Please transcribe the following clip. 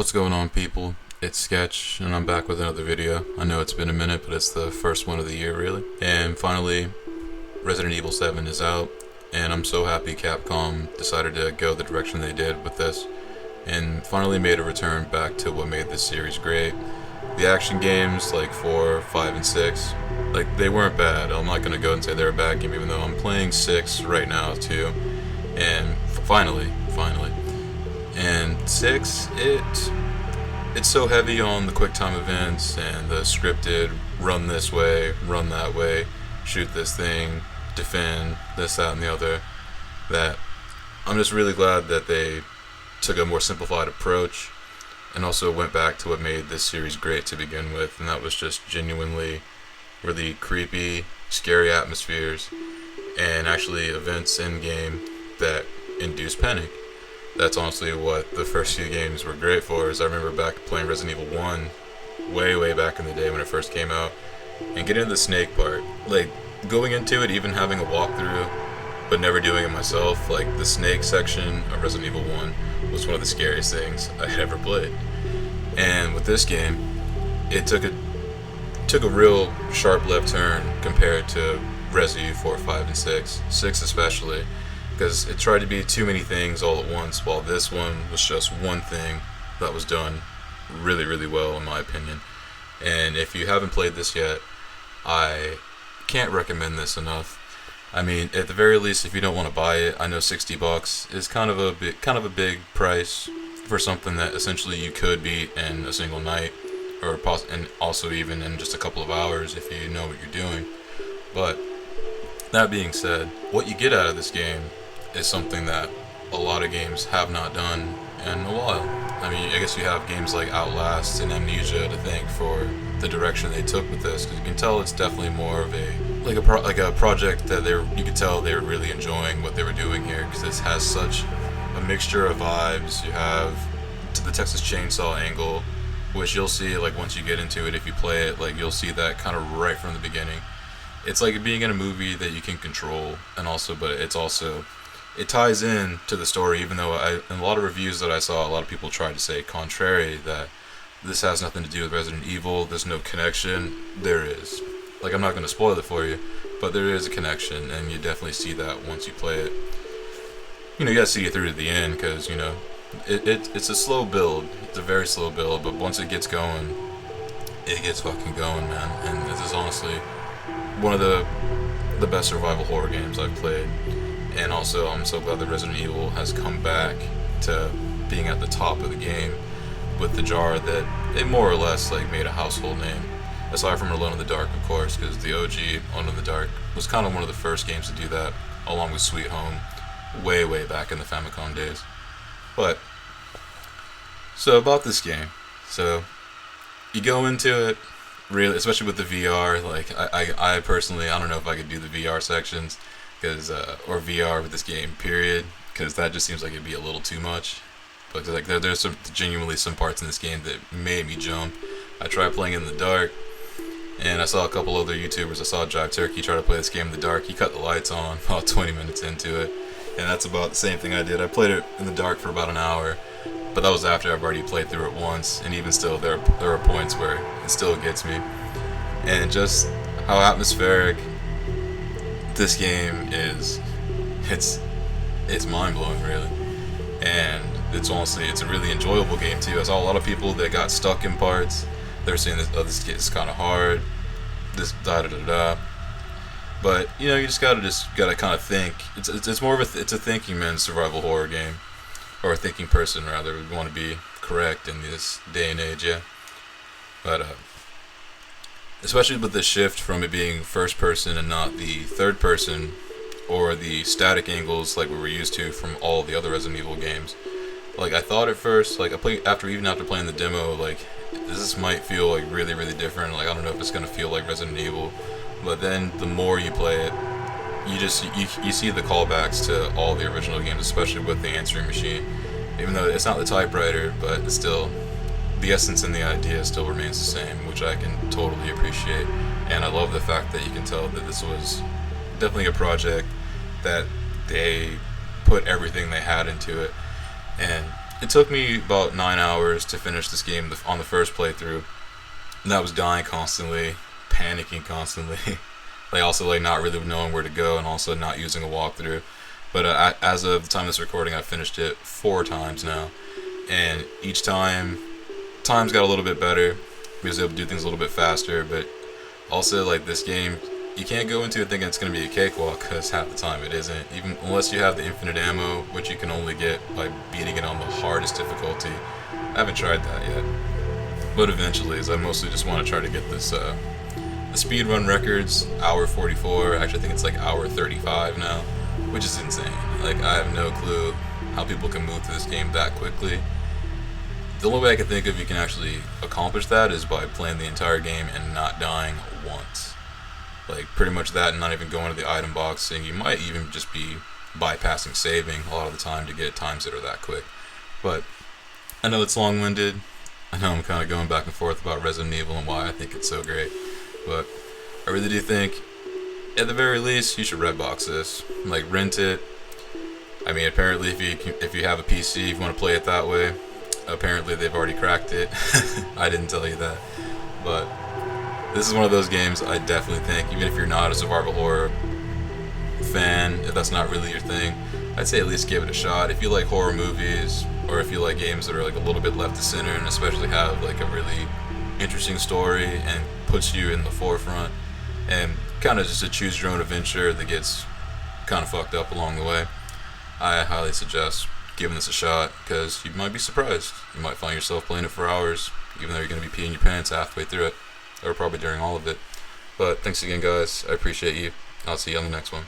What's going on, people? It's Sketch, and I'm back with another video. I know it's been a minute, but it's the first one of the year, really. And finally, Resident Evil 7 is out, and I'm so happy Capcom decided to go the direction they did with this, and finally made a return back to what made this series great. The action games, like 4, 5, and 6, like, they weren't bad. I'm not gonna go and say they're a bad game, even though I'm playing 6 right now, too. And finally. And 6, it's so heavy on the quick time events and the scripted run this way, run that way, shoot this thing, defend this, that, and the other, that I'm just really glad that they took a more simplified approach and also went back to what made this series great to begin with, and that was just genuinely really creepy, scary atmospheres and actually events in game that induce panic. That's honestly what the first few games were great for. Is I remember back playing Resident Evil 1 way back in the day when it first came out, and getting into the snake part, like going into it, even having a walkthrough but never doing it myself, like the snake section of Resident Evil 1 was one of the scariest things I had ever played. And with this game, it took a real sharp left turn compared to Resident Evil 4, 5, and 6 especially, because it tried to be too many things all at once, while this one was just one thing that was done really well, in my opinion. And if you haven't played this yet, I can't recommend this enough. I mean, at the very least, if you don't want to buy it, I know $60 is kind of a big price for something that essentially you could beat in a single night, and also even in just a couple of hours if you know what you're doing. But that being said, what you get out of this game is something that a lot of games have not done in a while. I mean, I guess you have games like Outlast and Amnesia to thank for the direction they took with this, because you can tell it's definitely more of a project that you could tell they were really enjoying what they were doing here, because this has such a mixture of vibes. You have the Texas Chainsaw angle, which you'll see like once you get into it, if you play it, like you'll see that kind of right from the beginning. It's like being in a movie that you can control, but it ties in to the story, even though in a lot of reviews that I saw, a lot of people tried to say contrary, that this has nothing to do with Resident Evil, there's no connection. There is. Like, I'm not going to spoil it for you, but there is a connection, and you definitely see that once you play it. You gotta see it through to the end, because, it's a slow build. It's a very slow build, but once it gets going, it gets fucking going, man. And this is honestly one of the best survival horror games I've played. And also, I'm so glad that Resident Evil has come back to being at the top of the game with the jar that it more or less like made a household name. Aside from Alone in the Dark, of course, because the OG Alone in the Dark was kind of one of the first games to do that, along with Sweet Home, way back in the Famicom days. But, so about this game. So, you go into it, really, especially with the VR, like, I personally, I don't know if I could do the VR sections, or VR with this game, period, because that just seems like it'd be a little too much. But like there's genuinely some parts in this game that made me jump. I tried playing in the dark, and I saw a couple other YouTubers. I saw Jive Turkey try to play this game in the dark. He cut the lights on about 20 minutes into it, and that's about the same thing I did. I played it in the dark for about an hour, but that was after I've already played through it once, and even still, there are points where it still gets me. And just how atmospheric this game is, it's mind-blowing, really. And it's a really enjoyable game too. I saw a lot of people that got stuck in parts. They're saying this is kind of hard, this da. But you just gotta kind of think. It's more of it's a thinking man's survival horror game, or a thinking person rather, would want to be correct in this day and age, yeah. But especially with the shift from it being first person and not the third person, or the static angles like we were used to from all the other Resident Evil games. Like, I thought at first, like, after playing the demo, like, this might feel like really different. Like, I don't know if it's gonna feel like Resident Evil, but then the more you play it, you see the callbacks to all the original games, especially with the answering machine. Even though it's not the typewriter, but it's still, the essence and the idea still remains the same, which I can totally appreciate. And I love the fact that you can tell that this was definitely a project that they put everything they had into it. And it took me about 9 hours to finish this game on the first playthrough, and that was dying constantly, panicking constantly, like also like not really knowing where to go, and also not using a walkthrough. But as of the time of this recording, I've finished it 4 times now, and each time, times got a little bit better. We was able to do things a little bit faster, but also like this game, you can't go into it thinking it's going to be a cakewalk, because half the time it isn't. Even unless you have the infinite ammo, which you can only get by beating it on the hardest difficulty. I haven't tried that yet, but eventually, as I mostly just want to try to get this the speedrun records, hour 44. Actually, I think it's like hour 35 now, which is insane. Like, I have no clue how people can move through this game that quickly. The only way I can think of you can actually accomplish that is by playing the entire game and not dying once. Like, pretty much that, and not even going to the item box, and you might even just be bypassing saving a lot of the time to get times that are that quick. But I know it's long-winded. I know I'm kind of going back and forth about Resident Evil and why I think it's so great, but I really do think, at the very least, you should Redbox this. Like, rent it. I mean, apparently, if you have a PC, if you want to play it that way, apparently they've already cracked it. I didn't tell you that, but this is one of those games I definitely think, even if you're not a survival horror fan, if that's not really your thing, I'd say at least give it a shot. If you like horror movies, or if you like games that are like a little bit left to center and especially have like a really interesting story and puts you in the forefront, and kind of just a choose your own adventure that gets kind of fucked up along the way, I highly suggest giving this a shot, because you might be surprised. You might find yourself playing it for hours, even though you're going to be peeing your pants halfway through it, or probably during all of it. But thanks again, guys. I appreciate you. I'll see you on the next one.